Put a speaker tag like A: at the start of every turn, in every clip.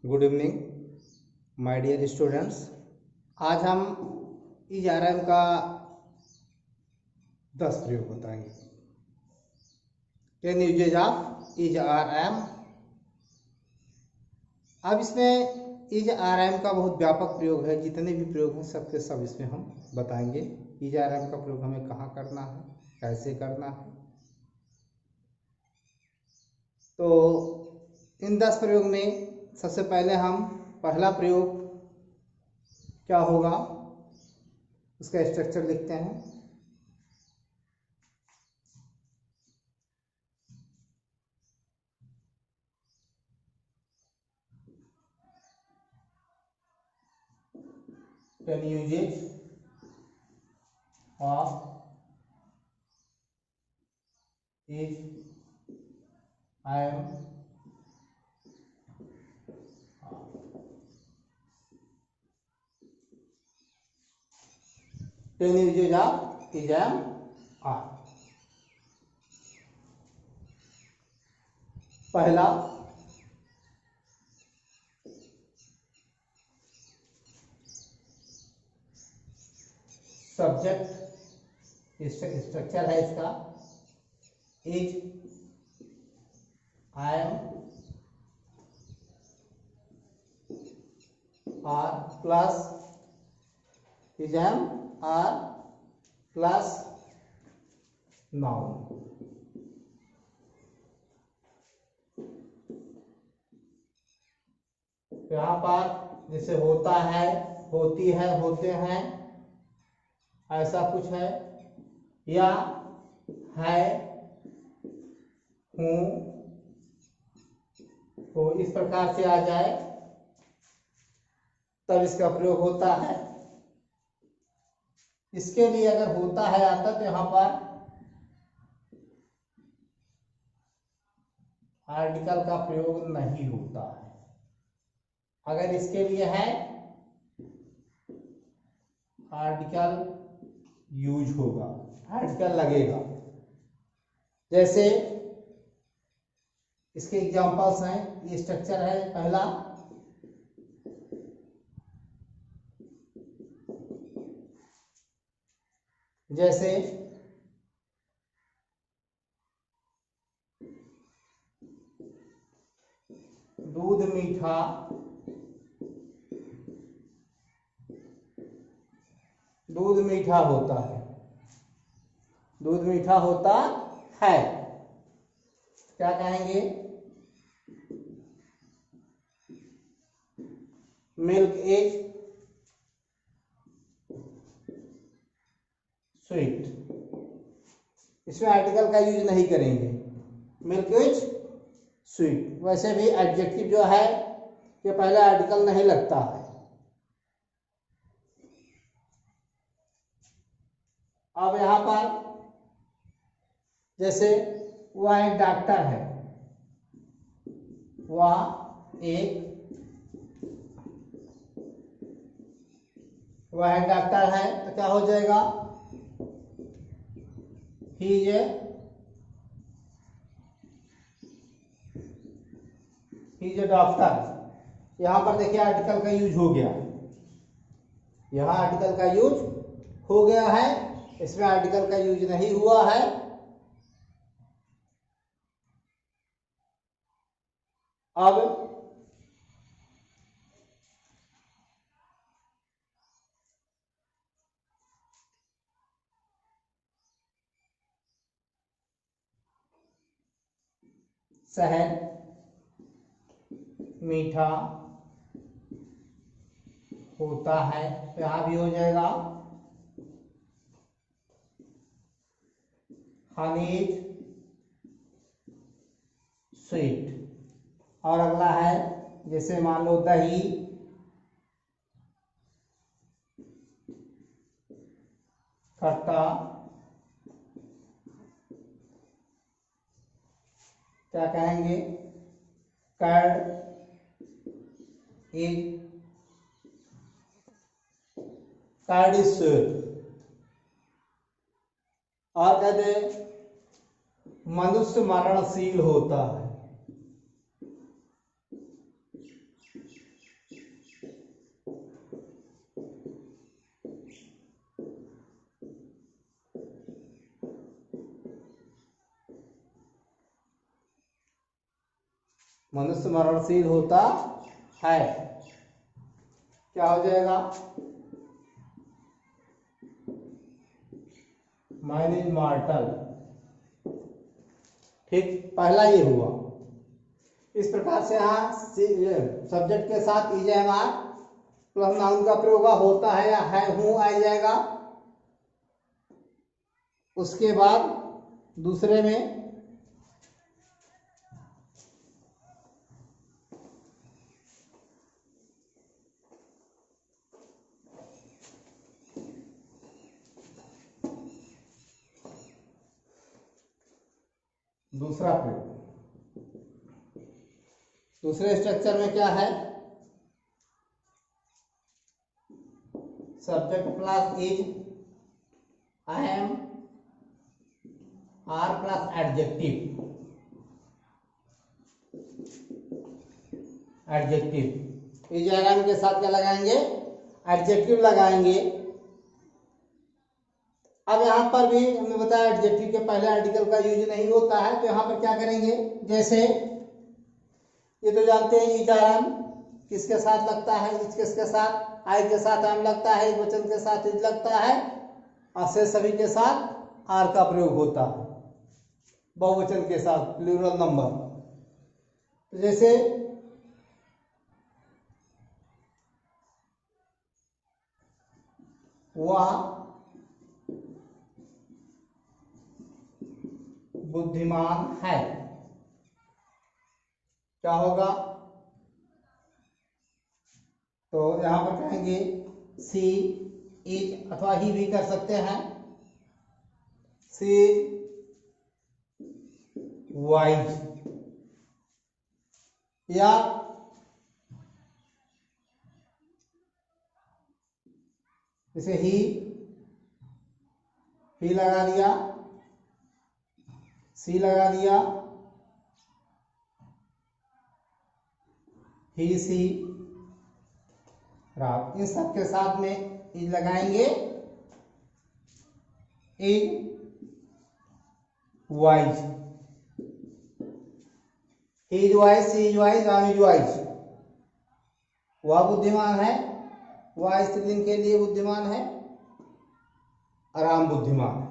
A: Good evening my dear students. आज हम is are M का 10 प्रयोग बताएंगे। 10 uses of is are am. अब इसमें इज आर एम का बहुत व्यापक प्रयोग है, जितने भी प्रयोग हैं सबके सब इसमें हम बताएंगे। इज आर एम का प्रयोग हमें कहाँ करना है, कैसे करना है। तो इन 10 प्रयोग में सबसे पहले हम पहला प्रयोग क्या होगा उसका स्ट्रक्चर लिखते हैं। Ten uses of is I am. Ten uses of is I am are. पहला सब्जेक्ट स्ट्रक्चर है इसका is I am are plus is I am are plus noun. यहाँ पर जैसे होता है, होती है, होते हैं, ऐसा कुछ है, या है, हूं, तो इस प्रकार से आ जाए तब इसका प्रयोग होता है। इसके लिए अगर होता है आता तो यहां पर आर्टिकल का प्रयोग नहीं होता है। अगर इसके लिए है आर्टिकल यूज होगा, आर्टिकल लगेगा। जैसे इसके एग्जांपल्स हैं, ये स्ट्रक्चर है पहला जैसे दूध मीठा, दूध मीठा होता है, दूध मीठा होता है, क्या कहेंगे? Milk is sweet. इसमें आर्टिकल का यूज नहीं करेंगे, मिल्क इज स्वीट। वैसे भी एडजेक्टिव जो है ये पहला आर्टिकल नहीं लगता है। अब यहां पर जैसे वह एक डॉक्टर है, वह एक डॉक्टर है, तो क्या हो जाएगा? He is a doctor. यहां पर देखिए आर्टिकल का यूज हो गया, यहां आर्टिकल का यूज हो गया है, इसमें आर्टिकल का यूज नहीं हुआ है। अब शहद मीठा होता है, तो यहां भी हो जाएगा हनी इज स्वीट। और अगला है जैसे मान लो दही खट्टा, क्या कहेंगे? Curd is curd is sweet. और कहते मनुष्य मरणशील होता है, मनुष्य मरणशील होता है। क्या हो जाएगा? Man is मॉर्टल। ठीक, पहला ये हुआ। इस प्रकार से यहाँ सब्जेक्ट के साथ is am are plus noun का प्रयोग होता है या है हूं आ जाएगा। उसके बाद दूसरे में दूसरा प्रयोग, दूसरे स्ट्रक्चर में क्या है? Subject plus is, I am, are plus adjective. Adjective is I am के साथ क्या लगाएंगे? एडजेक्टिव लगाएंगे। अब यहाँ पर भी हमने बताया एडजेक्टिव के पहले आर्टिकल का यूज नहीं होता है, तो यहाँ पर क्या करेंगे? जैसे ये तो जानते हैं इज आई एम किसके साथ लगता है? इज किसके साथ? आई के साथ एम लगता है, वचन के साथ इज लगता है, और से सभी के साथ आर का प्रयोग होता है, बहुवचन के साथ, प्लूरल नंबर। तो जैसे वह बुद्धिमान है, क्या होगा? तो यहां पर कहेंगे सी इज, अथवा ही भी कर सकते हैं, सी वाइज, या जैसे ही लगा दिया, सी लगा दिया, ही सी रात, इन सब के साथ में इज लगाएंगे, is wise, he is wise, she is wise, Ram is wise. वह बुद्धिमान है, वह स्त्रीलिंग के लिए बुद्धिमान है, राम बुद्धिमान है,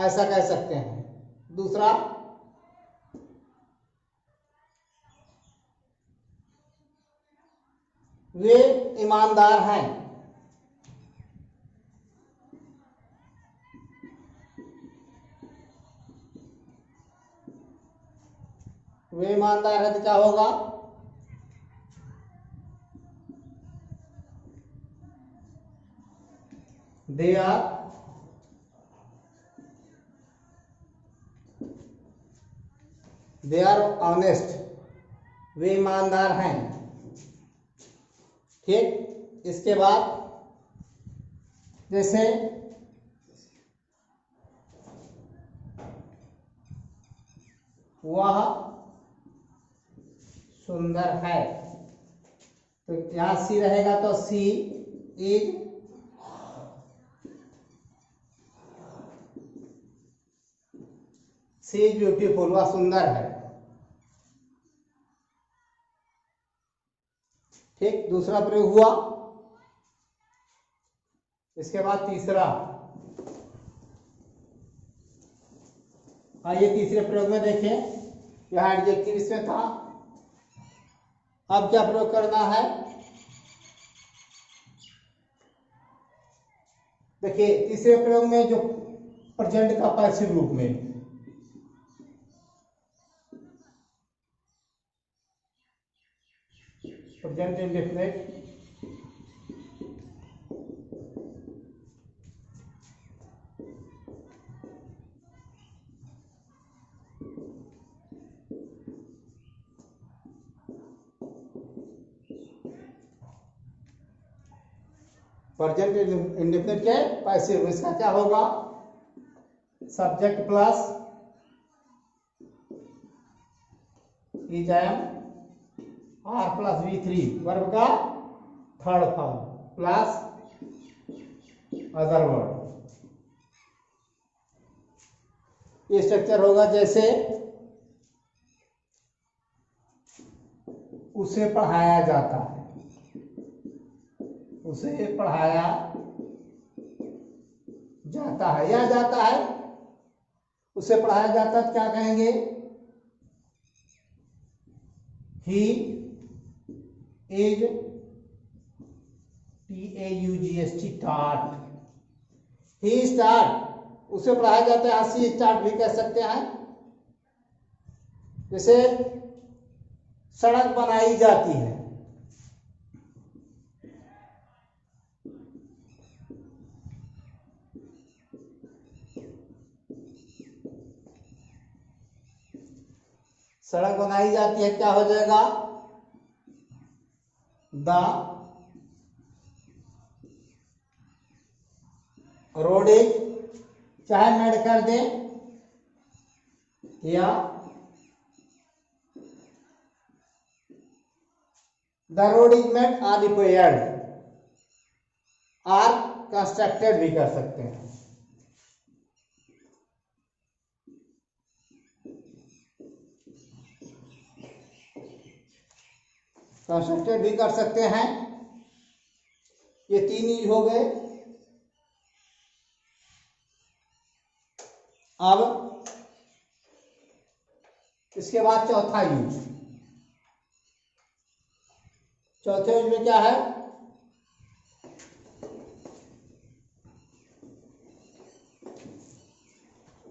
A: ऐसा कह सकते हैं। दूसरा वे ईमानदार हैं, वे ईमानदार है तो क्या होगा? दे आर ऑनेस्ट, वे ईमानदार हैं। ठीक, इसके बाद जैसे वह सुंदर है, तो यहां सी रहेगा, तो सी इज ब्यूटीफुल, वह सुंदर है। ठीक, दूसरा प्रयोग हुआ। इसके बाद तीसरा, आइए तीसरे प्रयोग में देखें। यह एडजेक्टिव इसमें था, अब क्या प्रयोग करना है? देखिए तीसरे प्रयोग में जो प्रेजेंट का पैसिव रूप में, प्रेजेंट इंडेफिनिट, प्रेजेंट इंडेफिनिट के पैसिव, इसका क्या होगा? Subject plus is am, are plus V3, verb का third form, plus other word. ये स्ट्रक्चर होगा। जैसे उसे पढ़ाया जाता है, उसे पढ़ाया जाता है या जाता है, उसे पढ़ाया जाता है, क्या कहेंगे? He is TAUGST taught, he start, उसे पढ़ाया जाता है, सी स्टार्ट भी कह सकते हैं। जैसे सड़क बनाई जाती है, सड़क बनाई जाती है, क्या हो जाएगा? द रोड इज, चाहे मेड कर दे या the road is made or repaired or constructed भी कर सकते हैं। कंस्ट्रक्टेड भी कर सकते हैं। ये तीन यूज हो गए। अब इसके बाद चौथा यूज, चौथे यूज में क्या है?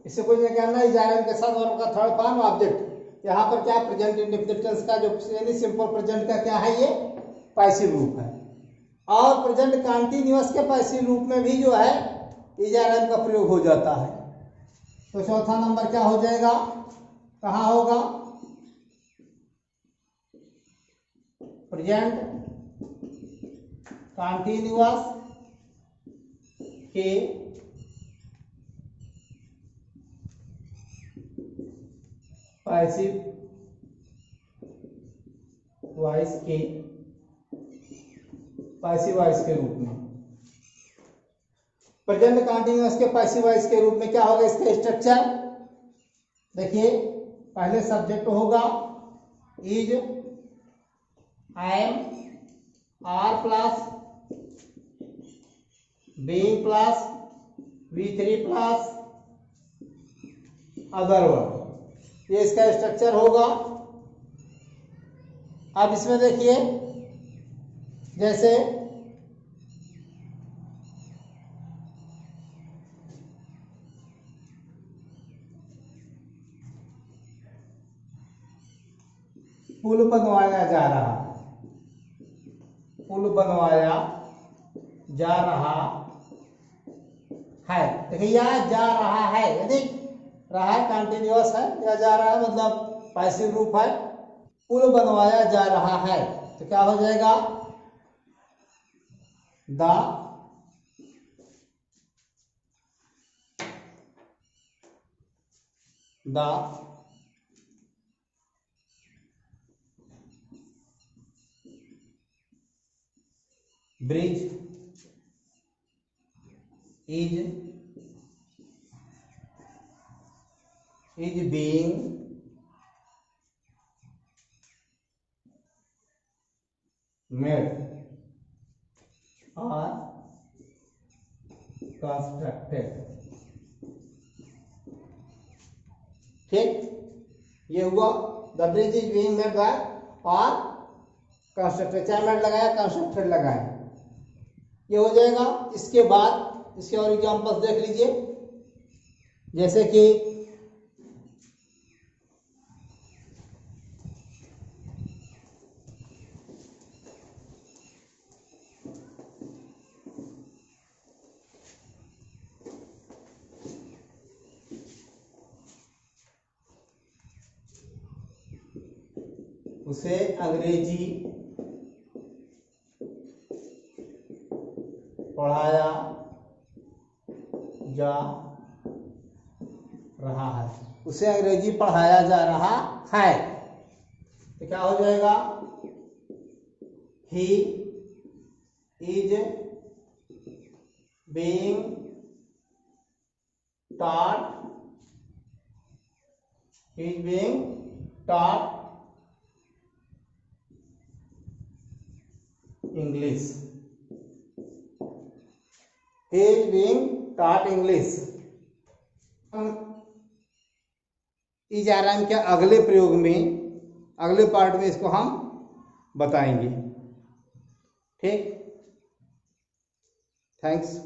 A: इससे कुछ नहीं करना, इजारम के साथ वर्ब का थर्ड फॉर्म ऑब्जेक्ट। यहाँ पर क्या प्रेजेंट इंडेफिनिट टेंस का जो सिंपल प्रेजेंट का क्या है? ये पैसिव रूप है। और प्रेजेंट कंटीन्यूअस के पैसिव रूप में भी जो है इजारम का प्रयोग हो जाता है। तो चौथा नंबर क्या हो जाएगा? कहाँ होगा? प्रेजेंट कंटीन्यूअस के पैसिव वॉइस के पैसिव वॉइस के रूप में। प्रेजेंट कंटीन्यूअस के पैसिव वॉइस के रूप में क्या होगा इसका स्ट्रक्चर? देखिए, पहले सब्जेक्ट होगा is, am, are plus, being plus, V3 plus other word. ये इसका स्ट्रक्चर होगा। अब इसमें देखिए, जैसे पुल बनवाया जा रहा, पुल बनवाया जा रहा है। देखिए, यह जा रहा है, यदि रहा है कंटिन्यूअस है, या जा रहा है मतलब पैसिव रूप है। पुल बनवाया जा रहा है तो क्या हो जाएगा? The bridge is being made or constructed। ठीक, ये हुआ the bridge is being made by और कंस्ट्रक्टेड, चाहे मेड लगाया कंस्ट्रक्टेड लगाया, ये हो जाएगा। इसके बाद इसके और एग्जांपल्स देख लीजिए, जैसे कि उसे अंग्रेजी पढ़ाया जा रहा है, उसे अंग्रेजी पढ़ाया जा रहा है तो क्या हो जाएगा? He is being taught, he is being taught English, he is being taught English. Is आराम के अगले प्रयोग में, अगले पार्ट में इसको हम बताएंगे। ठीक, थैंक्स।